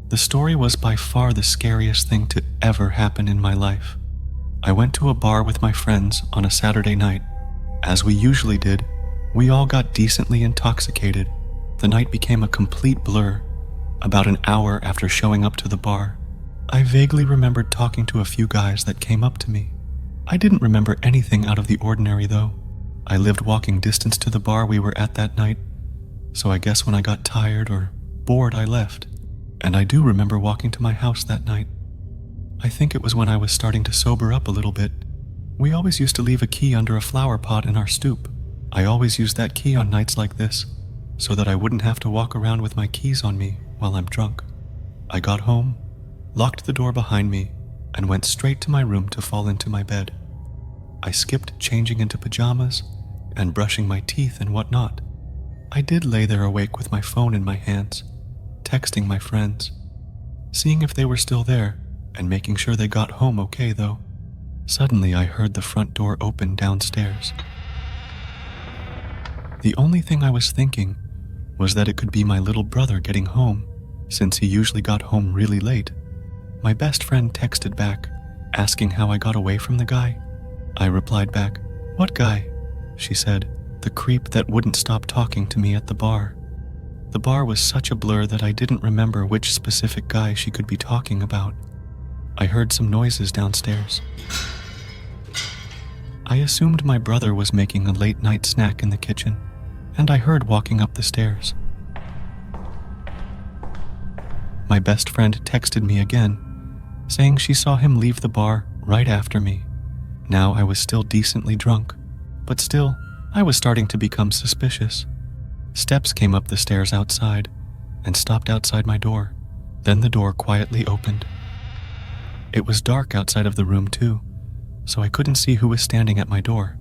The story was by far the scariest thing to ever happen in my life. I went to a bar with my friends on a Saturday night. As we usually did, we all got decently intoxicated. The night became a complete blur. About an hour after showing up to the bar, I vaguely remembered talking to a few guys that came up to me. I didn't remember anything out of the ordinary though. I lived walking distance to the bar we were at that night, so I guess when I got tired or bored I left. And I do remember walking to my house that night. I think it was when I was starting to sober up a little bit. We always used to leave a key under a flower pot in our stoop. I always used that key on nights like this, so that I wouldn't have to walk around with my keys on me while I'm drunk. I got home, locked the door behind me, and went straight to my room to fall into my bed. I skipped changing into pajamas and brushing my teeth and whatnot. I did lay there awake with my phone in my hands, texting my friends, seeing if they were still there and making sure they got home okay though. Suddenly I heard the front door open downstairs. The only thing I was thinking was that it could be my little brother getting home, since he usually got home really late. My best friend texted back, asking how I got away from the guy. I replied back, "What guy?" She said, "The creep that wouldn't stop talking to me at the bar." The bar was such a blur that I didn't remember which specific guy she could be talking about. I heard some noises downstairs. I assumed my brother was making a late night snack in the kitchen, and I heard walking up the stairs. My best friend texted me again, saying she saw him leave the bar right after me. Now I was still decently drunk, but still, I was starting to become suspicious. Steps came up the stairs outside and stopped outside my door. Then the door quietly opened. It was dark outside of the room too, so I couldn't see who was standing at my door.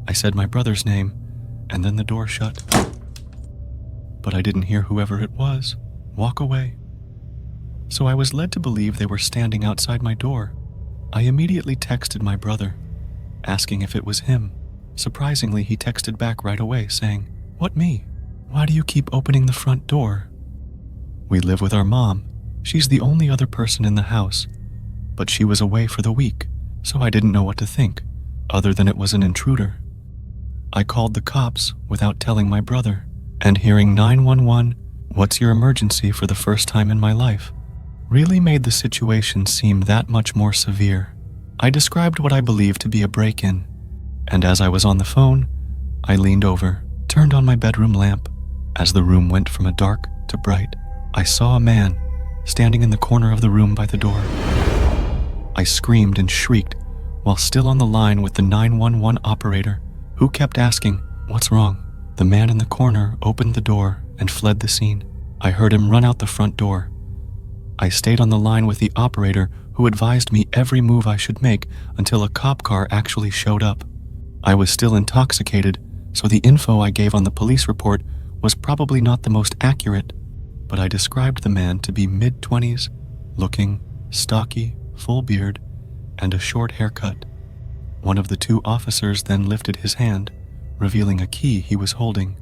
I said my brother's name, and then the door shut. But I didn't hear whoever it was walk away. So I was led to believe they were standing outside my door. I immediately texted my brother, asking if it was him. Surprisingly, he texted back right away saying, "What, me? Why do you keep opening the front door?" We live with our mom. She's the only other person in the house, but she was away for the week, so I didn't know what to think, other than it was an intruder. I called the cops without telling my brother, and hearing 911, "What's your emergency?" for the first time in my life, really made the situation seem that much more severe. I described what I believed to be a break-in, and as I was on the phone, I leaned over, turned on my bedroom lamp. As the room went from a dark to bright, I saw a man standing in the corner of the room by the door. I screamed and shrieked while still on the line with the 911 operator, who kept asking, "What's wrong?" The man in the corner opened the door and fled the scene. I heard him run out the front door. I stayed on the line with the operator, who advised me every move I should make until a cop car actually showed up. I was still intoxicated, so the info I gave on the police report was probably not the most accurate, but I described the man to be mid-20s, looking stocky, full beard, and a short haircut. One of the two officers then lifted his hand, revealing a key he was holding,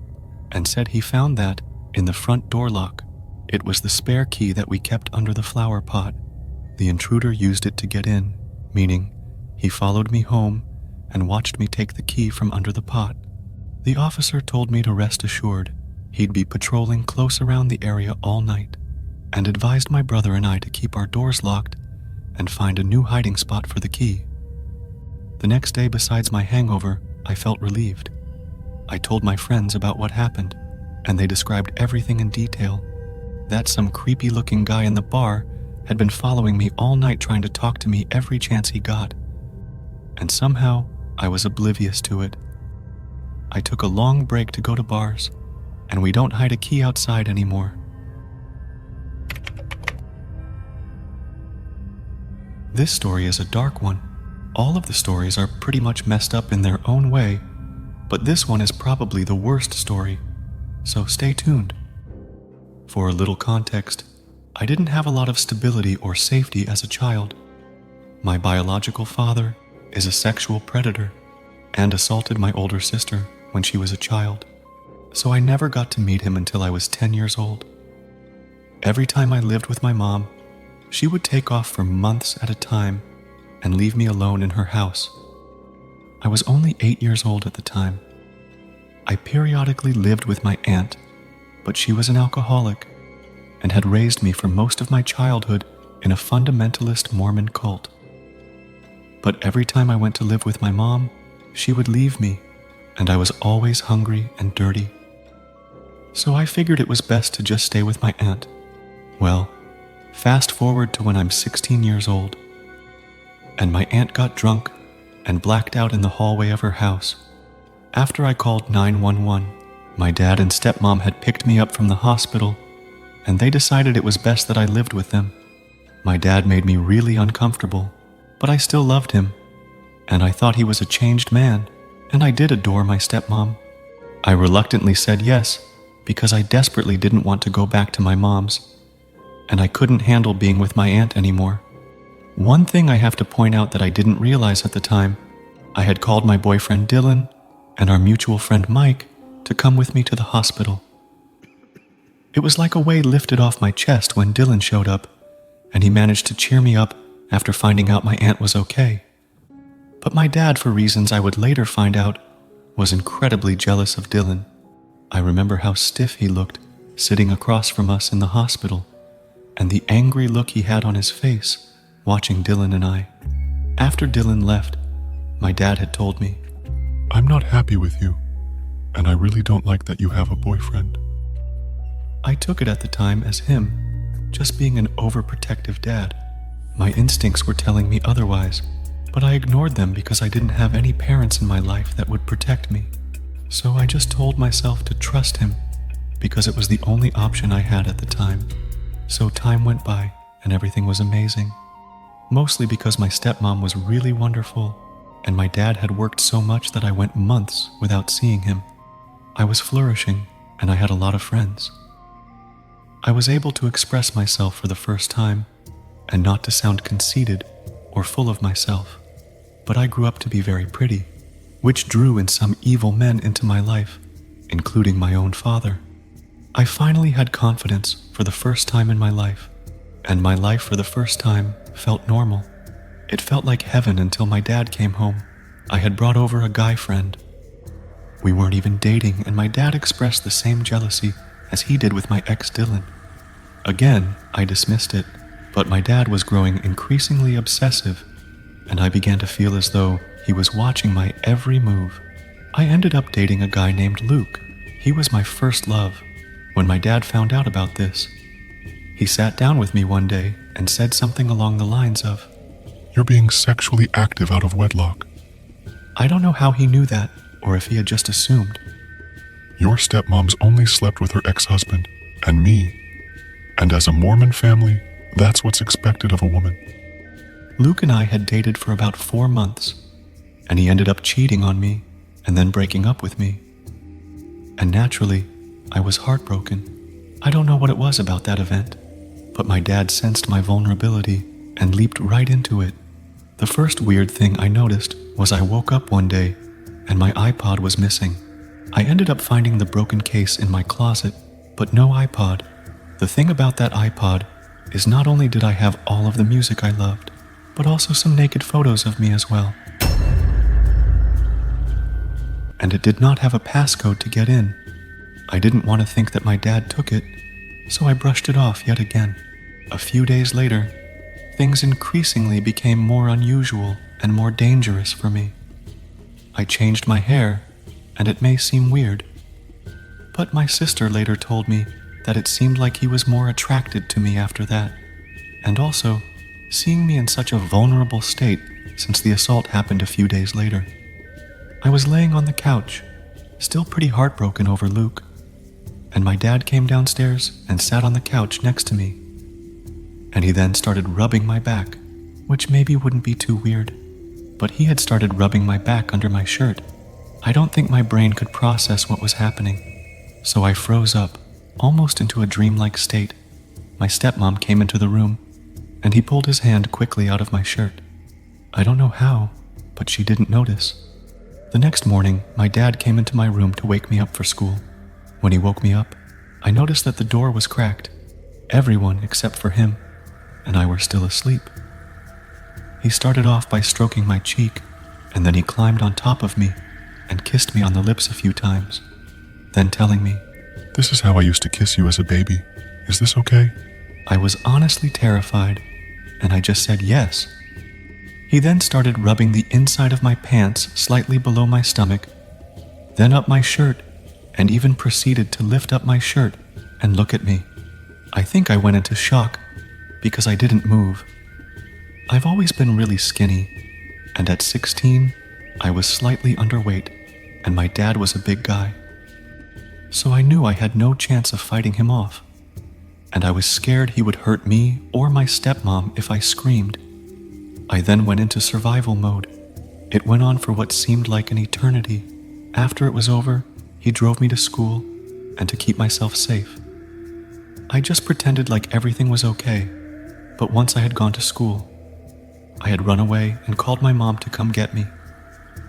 and said he found that in the front door lock. It was the spare key that we kept under the flower pot. The intruder used it to get in, meaning he followed me home and watched me take the key from under the pot. The officer told me to rest assured he'd be patrolling close around the area all night, and advised my brother and I to keep our doors locked and find a new hiding spot for the key. The next day, besides my hangover, I felt relieved. I told my friends about what happened, and they described everything in detail. That some creepy-looking guy in the bar had been following me all night, trying to talk to me every chance he got. And somehow, I was oblivious to it. I took a long break to go to bars, and we don't hide a key outside anymore. This story is a dark one. All of the stories are pretty much messed up in their own way, but this one is probably the worst story, so stay tuned. For a little context, I didn't have a lot of stability or safety as a child. My biological father is a sexual predator and assaulted my older sister when she was a child, so I never got to meet him until I was 10 years old. Every time I lived with my mom, she would take off for months at a time and leave me alone in her house. I was only 8 years old at the time. I periodically lived with my aunt, but she was an alcoholic and had raised me for most of my childhood in a fundamentalist Mormon cult. But every time I went to live with my mom, she would leave me, and I was always hungry and dirty. So I figured it was best to just stay with my aunt. Well, fast forward to when I'm 16 years old, and my aunt got drunk and blacked out in the hallway of her house. After I called 911, my dad and stepmom had picked me up from the hospital, and they decided it was best that I lived with them. My dad made me really uncomfortable, but I still loved him, and I thought he was a changed man, and I did adore my stepmom. I reluctantly said yes, because I desperately didn't want to go back to my mom's, and I couldn't handle being with my aunt anymore. One thing I have to point out that I didn't realize at the time, I had called my boyfriend Dylan and our mutual friend Mike to come with me to the hospital. It was like a weight lifted off my chest when Dylan showed up, and he managed to cheer me up after finding out my aunt was okay. But my dad, for reasons I would later find out, was incredibly jealous of Dylan. I remember how stiff he looked sitting across from us in the hospital, and the angry look he had on his face watching Dylan and I. After Dylan left, my dad had told me, "I'm not happy with you, and I really don't like that you have a boyfriend." I took it at the time as him just being an overprotective dad. My instincts were telling me otherwise, but I ignored them because I didn't have any parents in my life that would protect me. So I just told myself to trust him because it was the only option I had at the time. So time went by and everything was amazing. Mostly because my stepmom was really wonderful and my dad had worked so much that I went months without seeing him. I was flourishing and I had a lot of friends. I was able to express myself for the first time and not to sound conceited or full of myself. But I grew up to be very pretty, which drew in some evil men into my life, including my own father. I finally had confidence for the first time in my life, and my life for the first time felt normal. It felt like heaven until my dad came home. I had brought over a guy friend. We weren't even dating, and my dad expressed the same jealousy as he did with my ex Dylan. Again, I dismissed it, but my dad was growing increasingly obsessive, and I began to feel as though he was watching my every move. I ended up dating a guy named Luke. He was my first love. When my dad found out about this, he sat down with me one day and said something along the lines of, "You're being sexually active out of wedlock." I don't know how he knew that, or if he had just assumed. "Your stepmom's only slept with her ex-husband, and me. And as a Mormon family, that's what's expected of a woman." Luke and I had dated for about 4 months, and he ended up cheating on me and then breaking up with me. And naturally, I was heartbroken. I don't know what it was about that event, but my dad sensed my vulnerability and leaped right into it. The first weird thing I noticed was I woke up one day and my iPod was missing. I ended up finding the broken case in my closet, but no iPod. The thing about that iPod is not only did I have all of the music I loved, but also some naked photos of me as well. And it did not have a passcode to get in. I didn't want to think that my dad took it, so I brushed it off yet again. A few days later, things increasingly became more unusual and more dangerous for me. I changed my hair, and it may seem weird, but my sister later told me that it seemed like he was more attracted to me after that, and also seeing me in such a vulnerable state since the assault happened a few days later. I was laying on the couch, still pretty heartbroken over Luke, and my dad came downstairs and sat on the couch next to me. And he then started rubbing my back, which maybe wouldn't be too weird, but he had started rubbing my back under my shirt. I don't think my brain could process what was happening, so I froze up, almost into a dreamlike state. My stepmom came into the room, and he pulled his hand quickly out of my shirt. I don't know how, but she didn't notice. The next morning, my dad came into my room to wake me up for school. When he woke me up, I noticed that the door was cracked, Everyone except for him and I were still asleep. He started off by stroking my cheek, and then he climbed on top of me and kissed me on the lips a few times, then telling me, "This is how I used to kiss you as a baby. Is this okay?" I was honestly terrified, and I just said yes. He then started rubbing the inside of my pants slightly below my stomach, then up my shirt, and even proceeded to lift up my shirt and look at me. I think I went into shock because I didn't move. I've always been really skinny, and at 16, I was slightly underweight, and my dad was a big guy. So I knew I had no chance of fighting him off, and I was scared he would hurt me or my stepmom if I screamed. I then went into survival mode. It went on for what seemed like an eternity. After it was over, he drove me to school and to keep myself safe. I just pretended like everything was okay, but once I had gone to school, I had run away and called my mom to come get me.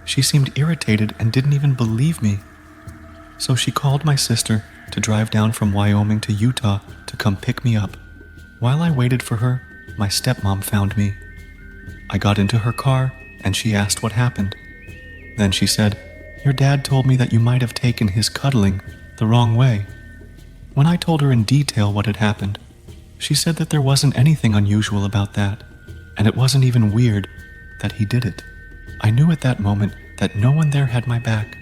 She seemed irritated and didn't even believe me. So she called my sister to drive down from Wyoming to Utah to come pick me up. While I waited for her, my stepmom found me. I got into her car and she asked what happened. Then she said, "Your dad told me that you might have taken his cuddling the wrong way." When I told her in detail what had happened, she said that there wasn't anything unusual about that, and it wasn't even weird that he did it. I knew at that moment that no one there had my back,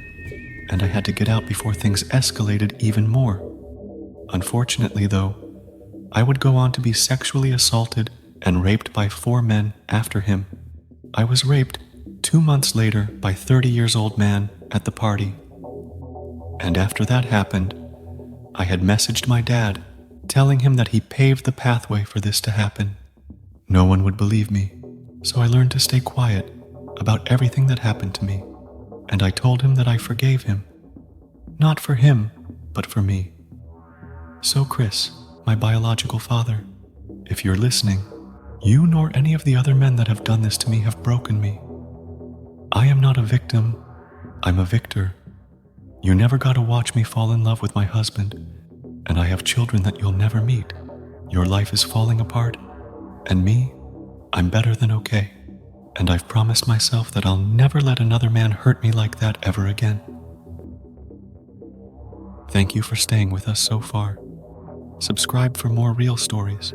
and I had to get out before things escalated even more. Unfortunately, though, I would go on to be sexually assaulted and raped by 4 men after him. I was raped 2 months later by a 30-year-old man at the party. And after that happened, I had messaged my dad, telling him that he paved the pathway for this to happen. No one would believe me, so I learned to stay quiet about everything that happened to me, and I told him that I forgave him. Not for him, but for me. So Chris, my biological father, if you're listening, you nor any of the other men that have done this to me have broken me. I am not a victim, I'm a victor. You never got to watch me fall in love with my husband, and I have children that you'll never meet. Your life is falling apart, and me, I'm better than okay. And I've promised myself that I'll never let another man hurt me like that ever again. Thank you for staying with us so far. Subscribe for more real stories.